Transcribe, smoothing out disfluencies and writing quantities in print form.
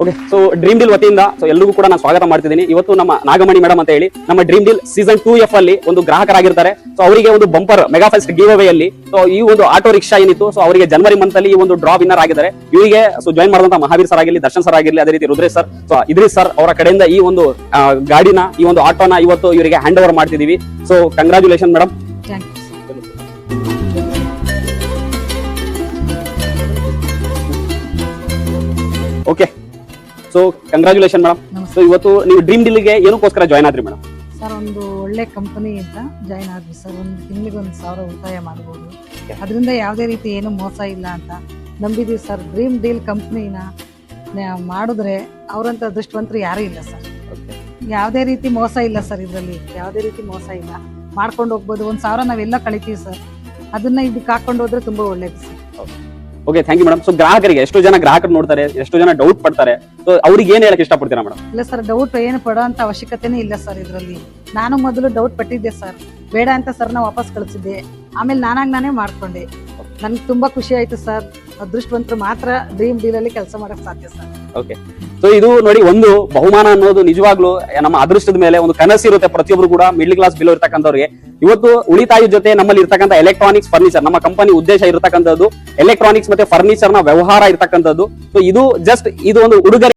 Okay, so dream deal ವತಿಯಿಂದ ಎಲ್ರಿಗೂ ಕೂಡ ನಾನು ಸ್ವಾಗತ ಮಾಡ್ತಿದ್ದೀನಿ. ಇವತ್ತು ನಮ್ಮ ನಾಗಮಣಿ ಮೇಡಮ್ ಅಂತ ಹೇಳಿ ನಮ್ಮ ಡ್ರೀಮ್ ಡೀಲ್ ಸೀಸನ್ 2F ಅಲ್ಲಿ ಒಂದು ಗ್ರಾಹಕರಾಗಿರ್ತಾರೆ. ಸೊ ಅವರಿಗೆ ಒಂದು bumper mega first give away ಅಲ್ಲಿ ಸೊ ಈ ಒಂದು ಆಟೋ ರಿಕ್ಷಾ ಏನಿತ್ತು, ಸೊ ಅವರಿಗೆ ಜನವರಿ ಮಂತ್ ಅಲ್ಲಿ ಈ ಒಂದು ಡ್ರಾ ವಿನ್ನರ್ ಆಗಿದ್ದಾರೆ. ಇವರಿಗೆ ಸೊ ಜಾಯಿನ್ ಮಾಡಿದಂತ ಮಹಾವೀರ್ ಸರ್ ಆಗಿರಲಿ, ದರ್ಶನ್ ಸರ್ ಆಗಿರಲಿ, ಅದೇ ರೀತಿ Rudresh sir, so Idrees sir ಅವರ ಕಡೆಯಿಂದ ಈ ಒಂದು ಗಾಡಿನ, ಈ ಒಂದು ಆಟೋನ ಇವತ್ತು ಇವರಿಗೆ ಹ್ಯಾಂಡ್ ಓವರ್ ಮಾಡ್ತಿದೀವಿ. So congratulation madam. Okay, so congratulation madam. So ಇವತ್ತು ನೀವು ಡ್ರೀಮ್ ಡೀಲ್ಗೆ ಏನಕ್ಕೋಸ್ಕರ ಜಾಯ್ನ್ ಆದ್ರಿ ಮೇಡಮ್? ಸರ್, ಒಂದು ಒಳ್ಳೆ ಕಂಪನಿ ಅಂತ ಜಾಯ್ನ್ ಆದ್ವಿ ಸರ್. ಒಂದು ತಿಂಗಳಿಗೆ 1,000 ಉಳಿತಾಯ ಮಾಡಬಹುದು. ಅದರಿಂದ ಯಾವುದೇ ರೀತಿ ಏನು ಮೋಸ ಇಲ್ಲ ಅಂತ ನಂಬಿದೀವಿ ಸರ್. ಡ್ರೀಮ್ ಡೀಲ್ ಕಂಪ್ನಿನ ಮಾಡಿದ್ರೆ ಅವರಂತ ಅದೃಷ್ಟವಂತರು ಯಾರೂ ಇಲ್ಲ ಸರ್. ಯಾವುದೇ ರೀತಿ ಮೋಸ ಇಲ್ಲ ಸರ್, ಇದರಲ್ಲಿ ಯಾವುದೇ ರೀತಿ ಮೋಸ ಇಲ್ಲ. ಮಾಡ್ಕೊಂಡು ಹೋಗ್ಬೋದು. 1,000 ನಾವೆಲ್ಲ ಕಳಿತೀವಿ ಸರ್. ಅದನ್ನ ಇದಕ್ಕೆ ಹಾಕೊಂಡು ಹೋದ್ರೆ ತುಂಬಾ ಒಳ್ಳೇದು sir. Okay, thank you madam. So ಗ್ರಾಹಕರಿಗೆ ಎಷ್ಟು ಜನ ಗ್ರಾಹಕರು ನೋಡ್ತಾರೆ, ಎಷ್ಟು ಜನ ಡೌಟ್ ಪಡ್ತಾರೆ, ಸೊ ಅವ್ರಿಗೆ ಏನ್ ಹೇಳಕ್ ಇಷ್ಟಪಡ್ತೀರಾ ಮೇಡಮ್? ಇಲ್ಲ ಸರ್, ಡೌಟ್ ಏನು ಪಡೋ ಅಂತ ಅವಶ್ಯಕತೆನೇ ಇಲ್ಲ ಸರ್. ಇದರಲ್ಲಿ ನಾನು ಮೊದಲು ಡೌಟ್ ಪಟ್ಟಿದ್ದೆ ಸರ್, ಬೇಡ ಅಂತ ಸರ್ ನಾ ವಾಪಸ್ ಕಳಿಸಿದ್ದೆ. ಆಮೇಲೆ ನಾನೇ ಮಾಡ್ಕೊಂಡೆ. ನನ್ಗೆ ತುಂಬಾ ಖುಷಿ ಆಯ್ತು ಸರ್. ಅದೃಷ್ಟವಂತರು ಮಾತ್ರ ಡ್ರೀಮ್ ಡೀಲ್ ಅಲ್ಲಿ ಕೆಲಸ ಮಾಡಕ್ ಸಾಧ್ಯ ಸರ್. ಓಕೆ, ಸೊ ಇದು ನೋಡಿ, ಒಂದು ಬಹುಮಾನ ಅನ್ನೋದು ನಿಜವಾಗ್ಲೂ ನಮ್ಮ ಅದೃಷ್ಟದ ಮೇಲೆ ಒಂದು ಕನಸು ಇರುತ್ತೆ ಪ್ರತಿಯೊಬ್ರು ಕೂಡ. ಮಿಡ್ಲ್ ಕ್ಲಾಸ್ ಬಿಲೋ ಇರ್ತಕ್ಕಂಥವ್ರಿಗೆ ಇವತ್ತು ಉಳಿತಾಯ ಜೊತೆ ನಮ್ಮಲ್ಲಿ ಇರ್ತಕ್ಕಂಥ ಎಲೆಕ್ಟ್ರಾನಿಕ್ಸ್ ಫರ್ನಿಚರ್, ನಮ್ಮ ಕಂಪನಿ ಉದ್ದೇಶ ಇರತಕ್ಕಂಥದ್ದು ಎಲೆಕ್ಟ್ರಾನಿಕ್ಸ್ ಮತ್ತೆ ಫರ್ನಿಚರ್ ನ ವ್ಯವಹಾರ ಇರ್ತಕ್ಕಂಥದ್ದು. ಸೊ ಇದು ಜಸ್ಟ್ ಇದು ಒಂದು ಉಡುಗೊರೆ